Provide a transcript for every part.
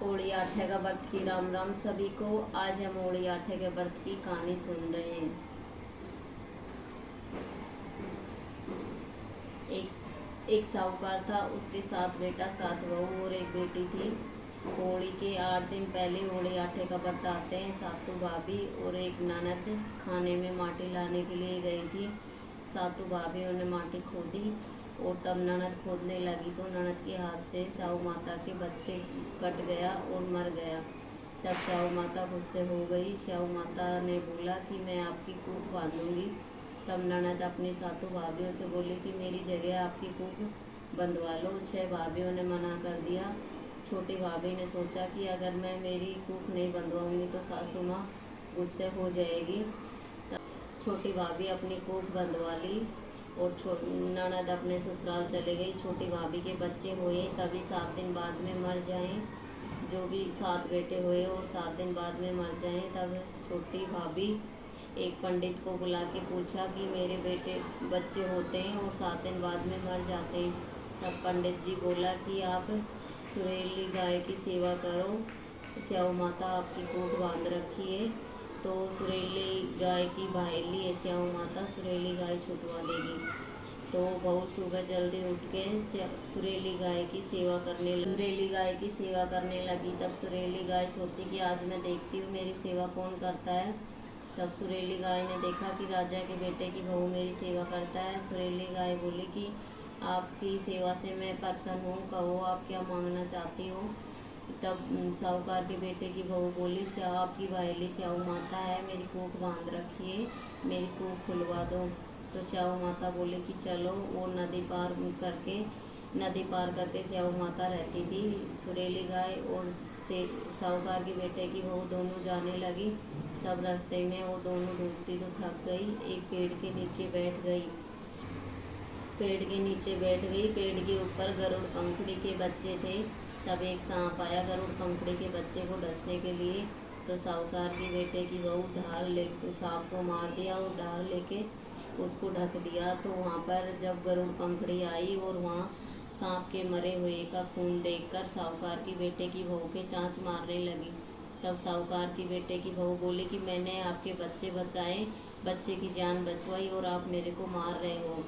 ओड़ी आठे का व्रत की राम राम सभी को। आज हम ओड़ी आठे के व्रत की कहानी सुन रहे हैं। एक साहूकार था, उसके 7 बेटा 7 बहू और एक बेटी थी। होली के 8 दिन पहले ओड़ी आठे का व्रत आते हैं। सातों भाभी और एक ननद खाने में माटी लाने के लिए गई थी। सातों भाभियों ने माटी खोदी और तब ननद खोदने लगी तो ननद के हाथ से साहू माता के बच्चे कट गया और मर गया। तब साहू माता गुस्से हो गई। साहू माता ने बोला कि मैं आपकी कूख बांधूंगी। तब ननद अपनी सातों भाभियों से बोली कि मेरी जगह आपकी कूख बंधवा लो। 6 भाभियों ने मना कर दिया। छोटी भाभी ने सोचा कि अगर मैं मेरी कूख नहीं बंधवाऊंगी तो सासू माँ गुस्से हो जाएगी। तब छोटी भाभी अपनी कूख बंधवा ली और ननद अपने ससुराल चले गई। छोटी भाभी के बच्चे हुए तभी 7 दिन बाद में मर जाएं। जो भी 7 बेटे हुए और 7 दिन बाद में मर जाएं। तब छोटी भाभी एक पंडित को बुला के पूछा कि मेरे बेटे बच्चे होते हैं और 7 दिन बाद में मर जाते हैं। तब पंडित जी बोला कि आप सुरीली गाय की सेवा करो। स्याऊ माता आपकी कूख बांध रखी है तो सुरीली गाय की भाईली है। स्याऊ माता सुरीली गाय छुटवा देगी। तो बहू सुबह जल्दी उठ के सुरीली गाय की सेवा करने लगी। तब सुरीली गाय सोची कि आज मैं देखती हूँ मेरी सेवा कौन करता है। तब सुरीली गाय ने देखा कि राजा के बेटे की बहू मेरी सेवा करता है। सुरीली गाय बोली कि आपकी सेवा से मैं प्रसन्न हूँ, कहो आप क्या मांगना चाहती हो। तब साहूकार के बेटे की बहू बोली स्याऊ आपकी भाईली स्याऊ माता है, मेरी कूख बांध रखी है, मेरी कूख खुलवा दो। तो स्याऊ माता बोली कि चलो। वो नदी पार करके स्याऊ माता रहती थी। सुरीली गाय और से साहूकार के बेटे की बहू दोनों जाने लगी। तब रास्ते में वो दोनों डूबती तो थक गई। एक पेड़ के नीचे बैठ गई। पेड़ के ऊपर गरुड़ पंखड़ी के बच्चे थे। तब एक सांप आया गरुड़ पंखड़ी के बच्चे को डसने के लिए। तो साहूकार के बेटे की बहू ढाल ले सांप को मार दिया और ढाल लेके उसको ढक दिया। तो वहाँ पर जब गरुड़ पंखड़ी आई और वहाँ सांप के मरे हुए का खून देखकर साहूकार की बेटे की बहू के चाँच मारने लगी। तब साहूकार की बेटे की बहू बोली कि मैंने आपके बच्चे बचाए, बच्चे की जान बचवाई और आप मेरे को मार रहे हो।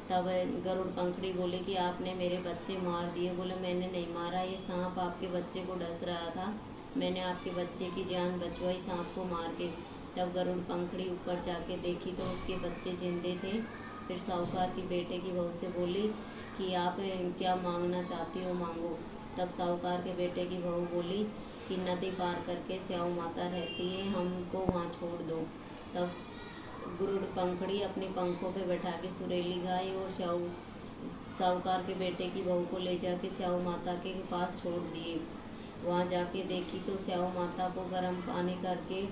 तब गरुड़ पंखड़ी बोले कि आपने मेरे बच्चे मार दिए। बोले मैंने नहीं मारा, ये सांप आपके बच्चे को डस रहा था, मैंने आपके बच्चे की जान बचवाई सांप को मार के। तब गरुड़ पंखड़ी ऊपर जाके देखी तो उसके बच्चे जिंदे थे। फिर साहूकार की बेटे की बहू से बोली कि आप क्या मांगना चाहती हो मांगो। तब साहूकार के बेटे की बहू बोली कि नदी पार करके स्याऊ माता रहती है, हमको वहाँ छोड़ दो। तब गरुड़ पंखड़ी अपने पंखों पे बैठा के सुरीली गाय और साहूकार के बेटे की बहू को ले जाके स्याऊ माता के पास छोड़ दिए। वहाँ जाके देखी तो स्याऊ माता को गर्म पानी करके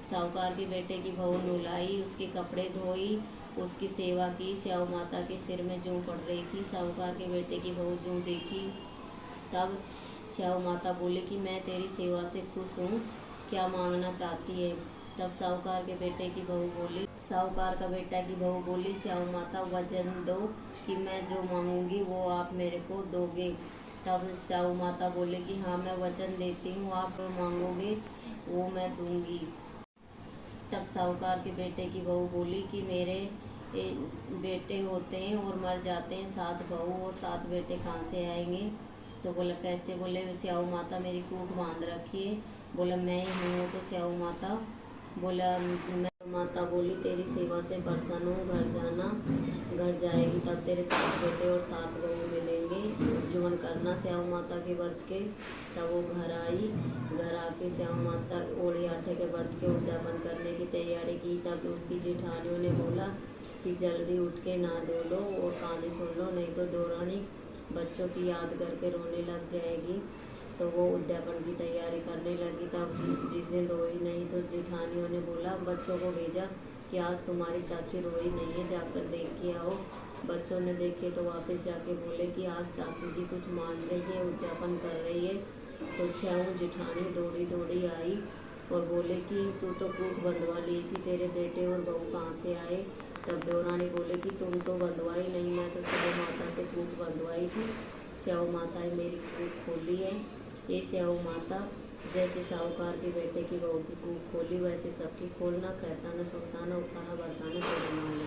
साहूकार के बेटे की बहू नहलाई, उसके कपड़े धोई, उसकी सेवा की। स्याऊ माता के सिर में जूं पड़ रही थी। साहूकार के बेटे की बहू जूं देखी तब स्याऊ माता बोली कि मैं तेरी सेवा से खुश हूँ, क्या मांगना चाहती है। तब साहूकार के बेटे की बहू बोली साहूकार का बेटा की बहू बोली स्याऊ माता वचन दो कि मैं जो मांगूंगी वो आप मेरे को दोगे। तब स्याऊ माता बोले कि हाँ मैं वचन देती हूँ, आप मांगोगे वो मैं दूंगी। तब साहूकार के बेटे की बहू बोली कि मेरे बेटे होते हैं और मर जाते हैं, 7 बहू और 7 बेटे कहाँ से आएंगे। तो बोला कैसे। बोले स्याऊ माता मेरी कूख बांध रखी है। बोला मैं ही हूँ। तो स्याऊ माता बोला मैं माता बोली तेरी सेवा से प्रसन्न हूँ, घर जाना। घर जाएगी तब तेरे 7 बेटे और 7 बहू मिलेंगे, जुमन करना स्याऊ माता के व्रत के। तब वो घर आई। घर आके स्याऊ माता ओड़ी आठे के व्रत के उद्यापन करने की तैयारी की। तब उसकी जेठानियों ने बोला कि जल्दी उठ के नहा धो लो और कहानी सुन लो, नहीं तो दौरानी बच्चों की याद करके रोने लग जाएगी। तो वो उद्यापन की तैयारी करने लगी। तब जिस दिन रोई नहीं तो जेठानियों ने बोला बच्चों को भेजा कि आज तुम्हारी चाची रोई नहीं है, जाकर देख के आओ। बच्चों ने देखे तो वापस जाके बोले कि आज चाची जी कुछ मान रही है, उद्यापन कर रही है। तो 6 जेठानी दौड़ी आई और बोले कि तू तो कूख बंधवा ली थी, तेरे बेटे और बहू कहाँ से आए। तब देवरानी बोले कि तुम तो बंधवाई नहीं, मैं तो सुबह माता से कूख बंधवाई थी, स्याऊ माता ने मेरी कूख खोली है। ये स्याऊ माता जैसे साहूकार के बेटे की बहू की कूख खोली, वैसे सबकी खोलना, कहता न सुनता न उठाना बरताना तेरा माल।